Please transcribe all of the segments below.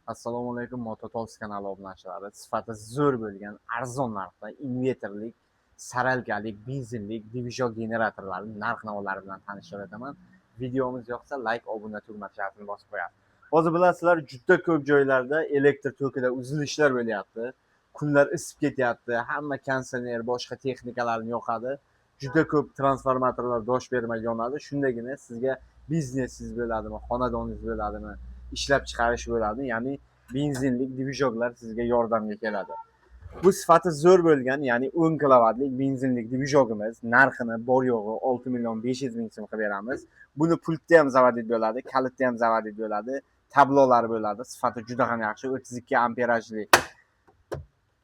Assalomu alaykum, Mototols kanali obunachilari. Sifati zo'r bo'lgan arzon narxda inverterlik, saralkalik, benzinlik dvijon generatorlarining narx-navlari bilan tanishib o'taman. Videomiz yoqsa like, obuna tugmachasini bosib qo'yasiz. Hozir bilasizlar, juda ko'p joylarda elektr tokida uzilishlar bo'lyapti. Kunlar isib ketyapti. Hamma konditsioner, boshqa texnikalarni yoqadi. Juda ko'p transformatorlar dosh bermay yonadi. Shundagina sizga biznesingiz bo'ladimi, xonadoningiz bo'ladimi, ishlab chiqarish bo'ladi. Ya'ni benzinlik divijonlar sizga yordamga keladi. Bu sifati zo'r bo'lgan, ya'ni 10 kilovatlik benzinlik divijonimiz narxini bor yo'g'i 6 million 500 ming so'm qilib beramiz. Buni pultda ham zavodit bo'ladi, kalitda ham zavodit bo'ladi, tablolari bo'ladi. Sifati juda ham yaxshi, 32 amperajli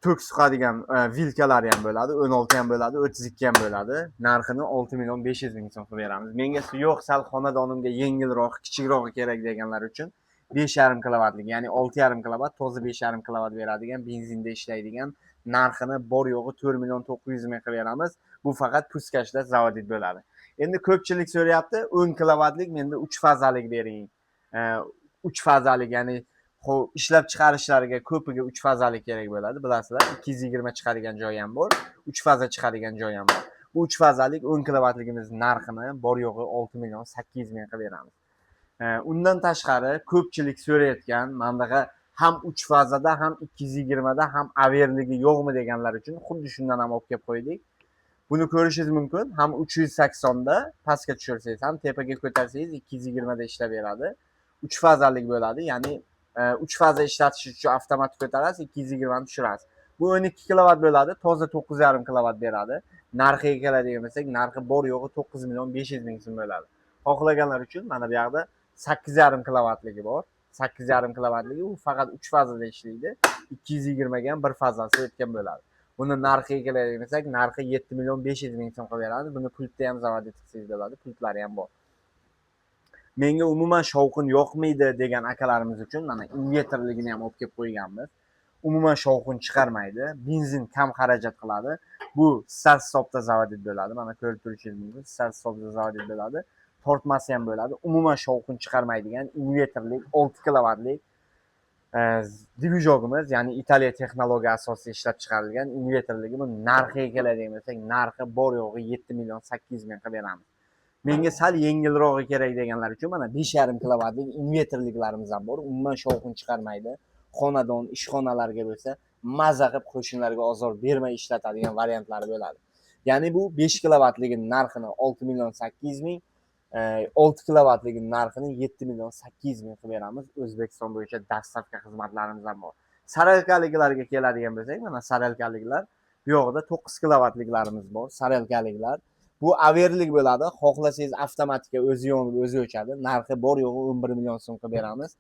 tok suqadigan vilkalari ham bo'ladi, 16 ham bo'ladi, 32 ham bo'ladi. Narxini 6 million 500 ming so'm qilib beramiz. Menga yo'q, sal xonadonimga yengilroq, kichikroq kerak deganlar uchun 5,5 kilovatlik, ya'ni 6,5 kilovat, to'g'ri 5,5 kilovat beradigan, benzinda ishlaydigan, narxini bor yo'g'i 4 million 900 ming qilib beramiz. Bu faqat puskashda zavodit bo'ladi. Endi ko'pchilik so'rayapti, 10 kilovatlik menda 3 fazalik bering. 3 fazalik, ya'ni ishlab chiqarishlariga ko'piga 3 fazalik kerak bo'ladi. Bilasizlar, 220 chiqadigan joyi ham bor, 3 faza chiqadigan joyi ham bor. Bu 3 fazalik 10 kilovatligimiz narxini bor yo'g'i 6 million 800 ming qilib beramiz. Undan tashqari ko'pchilik so'rayotgan, mendaqa ham 3 fazada, ham 220 da, ham averligi yo'qmi deganlar uchun xuddi shundan ham olib kelib qo'ydik. Buni ko'rishingiz mumkin. Ham 380 da pastga tushirsangiz, ham tepaga ko'tarsangiz 220 da ishlab beradi. 3 fazalik bo'ladi, ya'ni 3 faza ishlatish uchun avtomatik ko'tarasiz, 220 ni tushirasiz. Bu 12 kilovat bo'ladi, toza 9,5 kilovat beradi. Narxiga keladigan bo'lsak, narxi bor yo'g'i 9 million 500 ming so'm bo'ladi. Xohlaganlar uchun mana bu yoqda 8,5 kilovatligi bor. 8,5 kilovatligi u faqat 3 fazada ishlaydi. 220 ga ham bir fazasi o'tgan bo'ladi. Buni narxiga keladigan bo'lsak, narxi 7 million 500 ming so'm qilib beradi. Buni pultda ham zavodit qilsangiz bo'ladi, pultlari ham bor. Menga umuman shovqin yoqmaydi degan akalarimiz uchun mana inverterligini ham olib kelib qo'yganmiz. Umuman shovqin chiqarmaydi, benzin kam xarajat qiladi. Bu start-stopda zavodit bo'ladi. Mana ko'rib turishingiz mumkin, start-stopda zavodit bo'ladi. Tortmasi ham bo'ladi. Umuman shovqin chiqarmaydigan inverterlik 6 kilovatlik divijonimiz, ya'ni Italiya texnologiya asosida ishlab chiqarilgan inverterligi. Bu narxiga keladigan bo'lsak, narxi bor yo'g'i 7 million 800 ming qilib beramiz. Menga sal yengilrog'i kerak deganlar uchun mana 5,5 kilovatlik inverterliklarimiz ham bor. Umuman shovqin chiqarmaydi. Xonadon, ishxonalarga bo'lsa, maza qilib qo'shnilarga ozor bermay ishlatadigan variantlari bo'ladi. Ya'ni bu 5 kilovatligining narxini 6 million 800 ming, 6 kilovatligining narxini 7 million 800 ming qilib beramiz. O'zbekiston bo'yicha dastavka xizmatlarimiz ham bor. Saralkaliklarga keladigan bo'lsak, mana saralkaliklar bu yoqda 9 kilovatliklarimiz bor. Saralkaliklar bu averlik bo'ladi. Xohlasangiz avtomatika o'zi yonib, o'zi o'chadi. Narxi bor yo'g'i 11 million so'm qilib beramiz.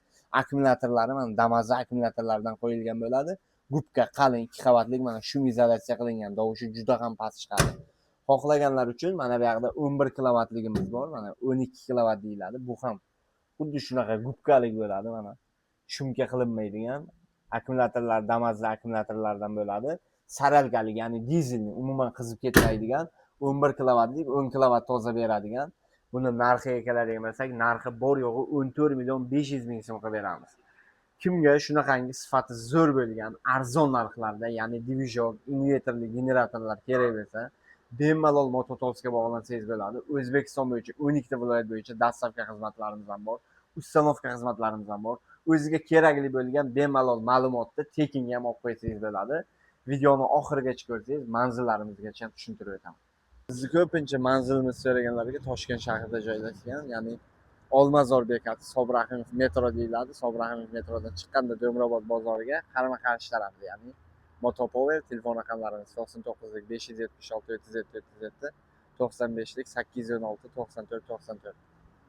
Akkumulyatorlari mana Damas'da akkumulyatorlardan qo'yilgan bo'ladi. Gubka qalin 2 qavatlik, mana shum izolyatsiya qilingan, tovushi juda ham past chiqadi. Xohlaganlar uchun mana bu yoqda 11 kilovatligimiz bor. Mana 12 kilovat deyiladi. Bu ham xuddi shunaqa gubkalik bo'ladi. Mana shumka qilinmaydigan akkumulyatorlar, Damas'da akkumulyatorlardan bo'ladi. Saralkalik, ya'ni dizelni umuman qizib ketmaydigan 11 kilovatlik, 10 kilovat toza beradigan. Buni narxiga keladigan bo'lsak, narxi bor yo'g'i 14 million 500 ming so'm qilib beramiz. Kimga shunaqangi sifati zo'r bo'lgan arzon narxlarda, ya'ni divijon, inverterli generatorlar kerak bo'lsa, bemalol Mototolsga bog'lansangiz bo'ladi. O'zbekiston bo'yicha 12 ta viloyat bo'yicha dastavka xizmatlarimiz ham bor, ustanovka xizmatlarimiz ham bor. O'ziga kerakli bo'lgan bemalol ma'lumotni tekinga ham olib qo'ysangiz bo'ladi. Videoni oxirigacha ko'rsangiz, manzillarimizgacha ham tushuntirib o'taman. Bizni ko'pincha manzilimiz so'raganlarga Toshkent shahrida joylashgan, ya'ni Olmazor bekati, Sobrahimov metro deyiladi. Sobrahimov metrodan chiqqanda Do'mrobod bozoriga qarama-qarshi tarafda, ya'ni Motopower. Telefon raqamlarimiz 99 576 37 37, 95 816 94 94.